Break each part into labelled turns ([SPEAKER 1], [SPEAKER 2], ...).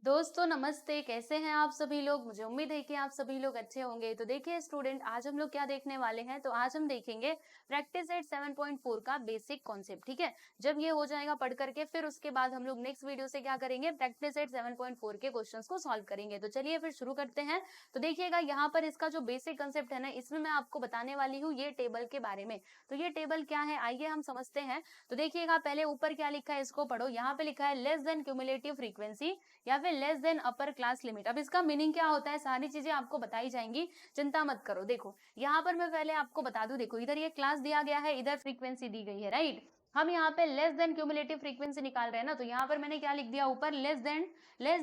[SPEAKER 1] दोस्तों नमस्ते, कैसे हैं आप सभी लोग। मुझे उम्मीद है कि आप सभी लोग अच्छे होंगे। तो देखिए स्टूडेंट, आज हम लोग क्या देखने वाले हैं। तो आज हम देखेंगे प्रैक्टिस एट 7.4 का बेसिक कॉन्सेप्ट। ठीक है, जब ये हो जाएगा पढ़ करके फिर उसके बाद हम लोग नेक्स्ट वीडियो से क्या करेंगे, प्रैक्टिस एट 7.4 के क्वेश्चंस को सॉल्व करेंगे। तो चलिए फिर शुरू करते हैं। तो देखिएगा यहाँ पर इसका जो बेसिक कंसेप्ट है ना, इसमें मैं आपको बताने वाली हूँ ये टेबल के बारे में। तो ये टेबल क्या है, आइए हम समझते हैं। तो देखिएगा पहले ऊपर क्या लिखा है इसको पढ़ो। यहाँ पे लिखा है लेस देन क्यूमुलेटिव फ्रीक्वेंसी या फिर less than upper class limit. अब इसका मीनिंग क्या होता है, सारी चीजें आपको बताई जाएंगी, चिंता मत करो। देखो यहाँ पर मैं पहले आपको बता दूं, देखो इधर ये क्लास दिया गया है, इधर फ्रीक्वेंसी दी गई है, राइट। हम यहाँ पे लेस देन क्यूमुलेटिव फ्रीक्वेंसी निकाल रहे हैं ना, तो यहाँ पर मैंने क्या लिख दिया ऊपर, less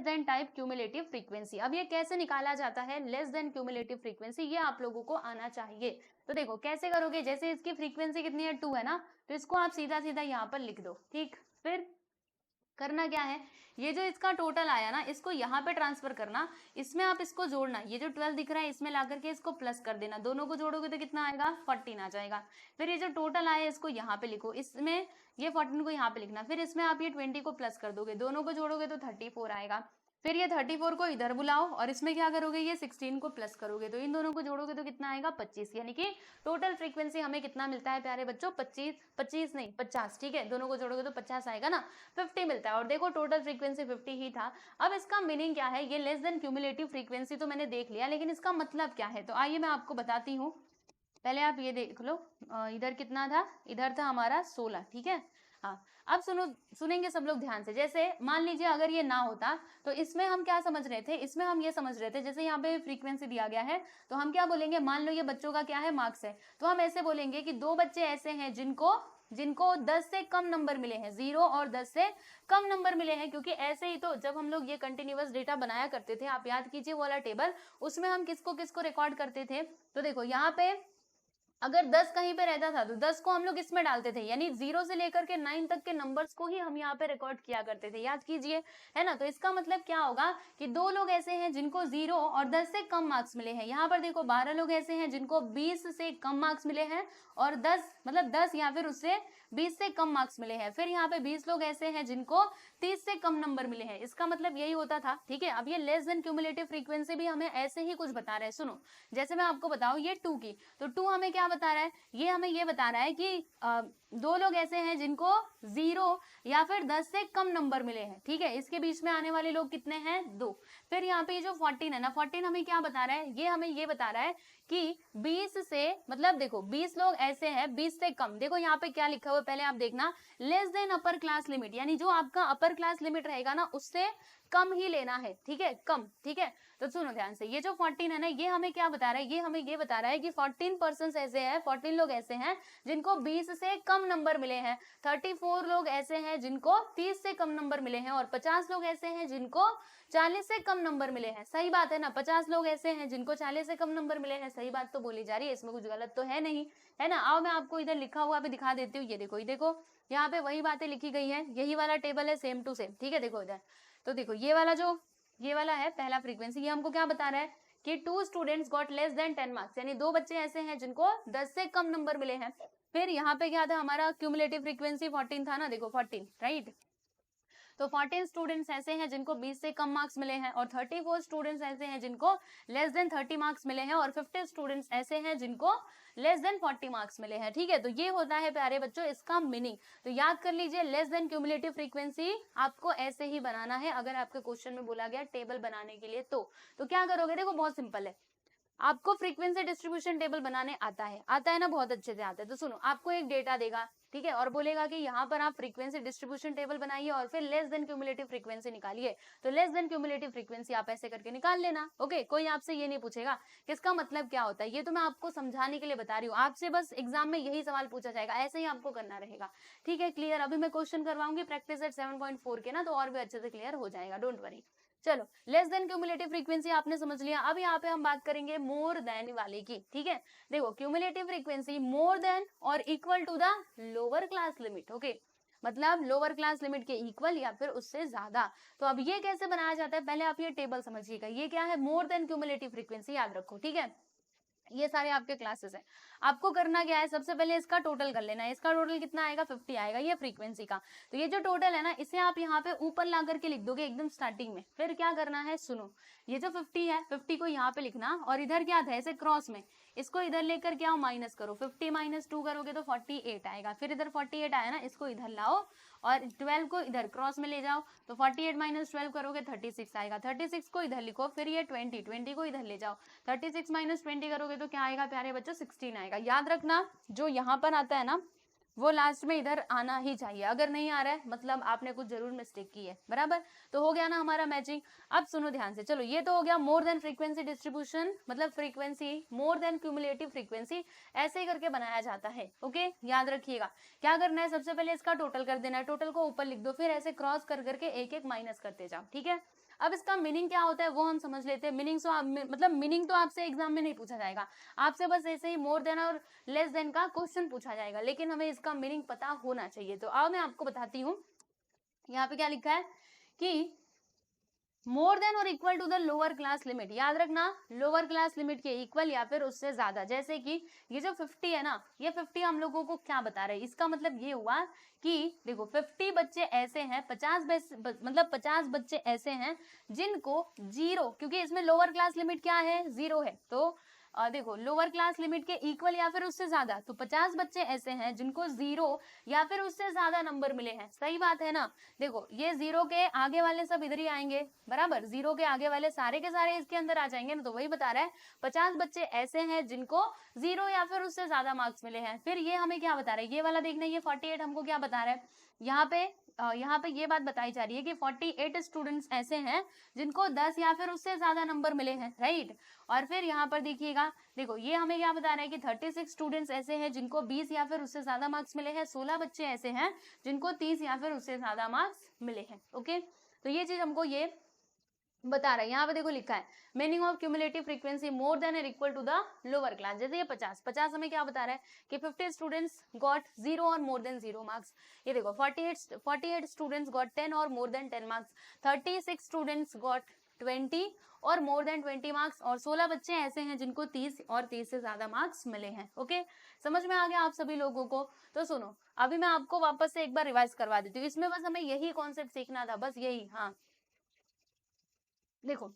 [SPEAKER 1] than type cumulative frequency. अब ये कैसे निकाला जाता है लेस देन क्यूमुलेटिव फ्रीक्वेंसी, ये आप लोगों को आना चाहिए। तो देखो कैसे करोगे, जैसे इसकी फ्रीक्वेंसी कितनी है 2 है ना, तो इसको आप सीधा सीधा यहाँ पर लिख दो। ठीक, फिर करना क्या है, ये जो इसका टोटल आया ना, इसको यहाँ पे ट्रांसफर करना, इसमें आप इसको जोड़ना, ये जो 12 दिख रहा है इसमें ला करके इसको प्लस कर देना, दोनों को जोड़ोगे तो कितना आएगा 14 आ जाएगा। फिर ये जो टोटल आया इसको यहाँ पे लिखो, इसमें ये 14 को यहाँ पे लिखना, फिर इसमें आप ये 20 को प्लस कर दोगे, दोनों को जोड़ोगे तो 34 आएगा। फिर ये 34 को इधर बुलाओ और इसमें क्या करोगे, ये 16 को प्लस करोगे, तो इन दोनों को जोड़ोगे तो कितना आएगा 25। यानी कि टोटल फ्रीक्वेंसी हमें कितना मिलता है प्यारे बच्चों, 25 नहीं 50। ठीक है, दोनों को जोड़ोगे तो 50 आएगा ना, 50 मिलता है। और देखो टोटल फ्रीक्वेंसी 50 ही था। अब इसका मीनिंग क्या है, ये लेस देन क्यूमुलेटिव फ्रीक्वेंसी तो मैंने देख लिया, लेकिन इसका मतलब क्या है, तो आइए मैं आपको बताती हूँ। पहले आप ये देख लो, इधर कितना था, इधर था हमारा 16। ठीक है, हाँ। अब सुनेंगे सब लोग ध्यान से। जैसे मान लीजिए अगर ये ना होता, तो इसमें हम क्या समझ रहे थे, इसमें हम ये समझ रहे थे, जैसे यहाँ पे फ्रीक्वेंसी दिया गया है, तो हम क्या बोलेंगे, मान लो ये बच्चों का क्या है मार्क्स है, तो हम ऐसे बोलेंगे कि 2 बच्चे ऐसे हैं जिनको जिनको 10 से कम नंबर मिले हैं, 0 और 10 से कम नंबर मिले हैं। क्योंकि ऐसे ही तो जब हम लोग ये कंटिन्यूअस डेटा बनाया करते थे, आप याद कीजिए वो वाला टेबल, उसमें हम किसको किसको रिकॉर्ड करते थे। तो देखो यहाँ पे अगर 10 कहीं पे रहता था तो 10 को हम लोग इसमें डालते थे, यानी 0 से लेकर के 9 तक के नंबर्स को ही हम यहाँ पे रिकॉर्ड किया करते थे, याद कीजिए, है ना। तो इसका मतलब क्या होगा कि 2 लोग ऐसे हैं जिनको 0 और 10 से कम मार्क्स मिले हैं। यहाँ पर देखो 12 लोग ऐसे हैं जिनको 20 से कम मार्क्स मिले हैं, और 10 या फिर उससे 20 से कम मार्क्स मिले हैं। फिर यहाँ पे 20 लोग ऐसे हैं जिनको 30 से कम नंबर मिले हैं। इसका मतलब यही होता था। ठीक है, अब ये लेस देन क्यूमुलेटिव फ्रीक्वेंसी भी हमें ऐसे ही कुछ बता रहे हैं। सुनो, जैसे मैं आपको बताऊं ये 2 की, तो 2 हमें क्या बता रहा है, ये हमें ये बता रहा है कि 2 लोग ऐसे हैं जिनको 0 या फिर 10 से कम नंबर मिले हैं। ठीक है, इसके बीच में आने वाले लोग कितने हैं, 2। फिर यहाँ पे ये जो 14 है ना, 14 हमें क्या बता रहा है, ये हमें ये बता रहा है कि 20 से, मतलब देखो 20 लोग ऐसे हैं 20 से कम। देखो यहाँ पे क्या लिखा हुआ है, पहले आप देखना, less than upper class limit, यानी जो आपका अपर क्लास लिमिट रहेगा ना, उससे कम ही लेना है। ठीक है, कम। ठीक है, तो सुनो ध्यान से, ये जो 14 है ना, ये हमें क्या बता रहा है, ये हमें ये बता रहा है कि 14% ऐसे हैं, 14 लोग ऐसे हैं जिनको 20 से कम नंबर मिले हैं, 34 लोग ऐसे हैं जिनको 30 से कम नंबर मिले हैं, और 50 लोग ऐसे हैं जिनको 40 से कम नंबर मिले हैं। सही बात है ना, 50 लोग ऐसे हैं जिनको 40 से कम नंबर मिले हैं, सही बात तो बोली जा रही है, इसमें कुछ गलत तो है नहीं, है ना। आओ मैं आपको इधर लिखा हुआ भी दिखा देती हूँ। ये देखो, ये देखो, यहाँ पे वही बातें लिखी गई है, यही वाला टेबल है, सेम टू सेम। ठीक है, देखो इधर, तो देखो ये वाला है पहला फ्रीक्वेंसी, ये हमको क्या बता रहा है कि 2 students got less than 10 marks, यानी 2 बच्चे ऐसे हैं जिनको 10 से कम नंबर मिले हैं। फिर यहाँ पे क्या था, हमारा क्यूमुलेटिव फ्रीक्वेंसी 14 था ना, देखो 14, राइट। तो 14 स्टूडेंट्स ऐसे हैं जिनको 20 से कम मार्क्स मिले हैं, और 34 स्टूडेंट्स ऐसे हैं जिनको लेस देन 30 मार्क्स मिले हैं, और 50 स्टूडेंट्स ऐसे हैं जिनको लेस देन 40 मार्क्स मिले हैं। ठीक है, तो ये होता है प्यारे बच्चों इसका मीनिंग। तो याद कर लीजिए, लेस देन क्यूमुलेटिव फ्रीक्वेंसी आपको ऐसे ही बनाना है, अगर आपके क्वेश्चन में बोला गया टेबल बनाने के लिए। तो क्या करोगे, देखो बहुत सिंपल है, आपको फ्रीक्वेंसी डिस्ट्रीब्यूशन टेबल बनाने आता है ना, बहुत अच्छे से आता है। तो सुनो, आपको एक डेटा देगा, ठीक है, और बोलेगा कि यहाँ पर आप फ्रीक्वेंसी डिस्ट्रीब्यूशन टेबल बनाइए और फिर लेस देन क्यूमुलेटिव फ्रीक्वेंसी निकालिए। तो लेस देन क्यूमुलेटिव फ्रीक्वेंसी आप ऐसे करके निकाल लेना। ओके, कोई आपसे ये नहीं पूछेगा कि इसका मतलब क्या होता है, ये तो मैं आपको समझाने के लिए बता रही हूँ, आपसे बस एग्जाम में यही सवाल पूछा जाएगा, ऐसे ही आपको करना रहेगा। ठीक है, क्लियर। अभी मैं क्वेश्चन करवाऊंगी प्रैक्टिस एट 7.4 के ना, तो और भी अच्छे से क्लियर हो जाएगा, डोंट वरी। चलो, लेस देन क्यूमुलेटिव फ्रीक्वेंसी आपने समझ लिया। अब यहाँ पे हम बात करेंगे मोर देन वाले की। ठीक है, देखो क्यूमुलेटिव फ्रीक्वेंसी मोर देन और equal to the lower class limit. Okay, मतलब लोअर क्लास लिमिट के इक्वल या फिर उससे ज्यादा। तो अब ये कैसे बनाया जाता है, पहले आप ये टेबल समझिएगा। ये क्या है, मोर देन क्यूमुलेटिव फ्रीक्वेंसी, याद रखो। ठीक है, ये सारे आपके क्लासेस हैं। आपको करना क्या है, सबसे पहले इसका टोटल कर लेना है। इसका टोटल कितना आएगा, 50 आएगा, ये फ्रीक्वेंसी का। तो ये जो टोटल है ना, इसे आप यहाँ पे ऊपर ला करके लिख दोगे एकदम स्टार्टिंग में। फिर क्या करना है, सुनो, ये जो 50 है, 50 को यहाँ पे लिखना, और इधर क्या था, ऐसे क्रॉस में इसको इधर लेकर के आओ, माइनस करो। 50 माइनस 2 करोगे तो 48 आएगा। फिर इधर 48 आया ना, इसको इधर लाओ और 12 को इधर क्रॉस में ले जाओ, तो 48 माइनस 12 करोगे 36 आएगा। 36 को इधर लिखो, फिर ये 20 को इधर ले जाओ, 36 माइनस 20 करोगे तो क्या आएगा प्यारे बच्चों, 16 आएगा। याद रखना, जो यहाँ पर आता है ना, वो लास्ट में इधर आना ही चाहिए। अगर नहीं आ रहा है मतलब आपने कुछ जरूर मिस्टेक की है, बराबर। तो हो गया ना हमारा मैचिंग। अब सुनो ध्यान से, चलो ये तो हो गया मोर देन फ्रीक्वेंसी डिस्ट्रीब्यूशन, मतलब frequency more then cumulative frequency, ऐसे ही करके बनाया जाता है। ओके, याद रखिएगा। क्या करना है, सबसे पहले इसका टोटल कर देना है, टोटल को ऊपर लिख दो, फिर ऐसे क्रॉस कर करके एक एक माइनस करते जाओ, ठीक है। अब इसका मीनिंग क्या होता है वो हम समझ लेते हैं। मीनिंग तो मतलब मीनिंग तो आपसे एग्जाम में नहीं पूछा जाएगा, आपसे बस ऐसे ही मोर देन और लेस देन का क्वेश्चन पूछा जाएगा, लेकिन हमें इसका मीनिंग पता होना चाहिए। तो अब मैं आपको बताती हूँ, यहाँ पे क्या लिखा है कि मोर देन और equal to the lower class limit. याद रखना, लोअर क्लास लिमिट के इक्वल या फिर उससे ज्यादा। जैसे कि ये जो 50 है ना, ये 50 हम लोगों को क्या बता रहे हैं, इसका मतलब ये हुआ कि देखो 50 बच्चे ऐसे हैं, 50 मतलब 50 बच्चे ऐसे हैं जिनको जीरो, क्योंकि इसमें लोअर क्लास लिमिट क्या है, जीरो है, तो देखो लोअर क्लास लिमिट के इक्वल या फिर उससे ज्यादा, तो 50 बच्चे ऐसे हैं जिनको जीरो या फिर उससे ज्यादा नंबर मिले हैं। सही बात है ना। देखो ये जीरो के आगे वाले सब इधर ही आएंगे, बराबर, जीरो के आगे वाले सारे के सारे इसके अंदर आ जाएंगे ना। तो वही बता रहा है 50 बच्चे ऐसे हैं जिनको जीरो या फिर उससे ज्यादा मार्क्स मिले हैं। फिर ये हमें क्या बता रहा है, ये वाला देखना, ये 48 हमको क्या बता रहा है, यहाँ पे ये बात बताई जा रही है कि 48 स्टूडेंट्स ऐसे हैं जिनको 10 या फिर उससे ज्यादा नंबर मिले हैं, राइट। और फिर यहाँ पर देखिएगा, देखो ये हमें क्या बता रहा है कि 36 स्टूडेंट्स ऐसे हैं जिनको 20 या फिर उससे ज्यादा मार्क्स मिले हैं, 16 बच्चे ऐसे हैं जिनको 30 या फिर उससे ज्यादा मार्क्स मिले हैं। ओके, तो ये चीज हमको ये बता रहा है। यहाँ पे देखो लिखा है meaning of cumulative frequency more than और equal to the lower class. जैसे ये 50 हमें क्या बता रहा है कि 50 स्टूडेंट्स गॉट 0 और मोर देन 0 मार्क्स। ये देखो 48 स्टूडेंट्स गॉट 10 और more than 10 marks, 36 students got 20 और मोर देन 20 मार्क्स, और 16 बच्चे ऐसे हैं जिनको 30 और 30 से ज्यादा मार्क्स मिले हैं। ओके, समझ में आ गया आप सभी लोगों को। तो सुनो, अभी मैं आपको वापस से एक बार रिवाइज करवा देती हूँ। इसमें बस हमें यही कॉन्सेप्ट सीखना था, बस यही। हाँ देखो,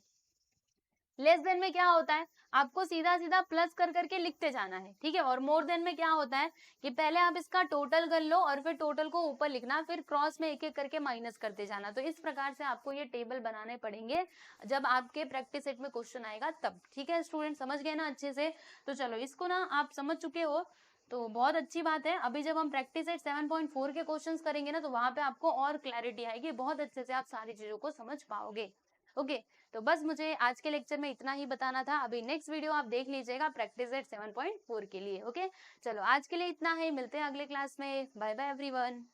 [SPEAKER 1] लेस देन में क्या होता है, आपको सीधा सीधा प्लस कर करके लिखते जाना है, ठीक है। और मोर देन में क्या होता है कि पहले आप इसका टोटल कर लो और फिर टोटल को ऊपर लिखना, फिर क्रॉस में एक एक करके माइनस करते जाना। तो इस प्रकार से आपको ये टेबल बनाने पड़ेंगे जब आपके प्रैक्टिस सेट में क्वेश्चन आएगा तब, ठीक है। स्टूडेंट समझ गए ना अच्छे से। तो चलो इसको ना आप समझ चुके हो तो बहुत अच्छी बात है। अभी जब हम प्रैक्टिस सेट 7.4 के क्वेश्चंस करेंगे ना, तो वहां पे आपको और क्लैरिटी आएगी, बहुत अच्छे से आप सारी चीजों को समझ पाओगे। ओके, तो बस मुझे आज के लेक्चर में इतना ही बताना था। अभी नेक्स्ट वीडियो आप देख लीजिएगा प्रैक्टिस एट 7.4 के लिए। ओके, चलो आज के लिए इतना ही, मिलते हैं अगले क्लास में। Bye bye everyone.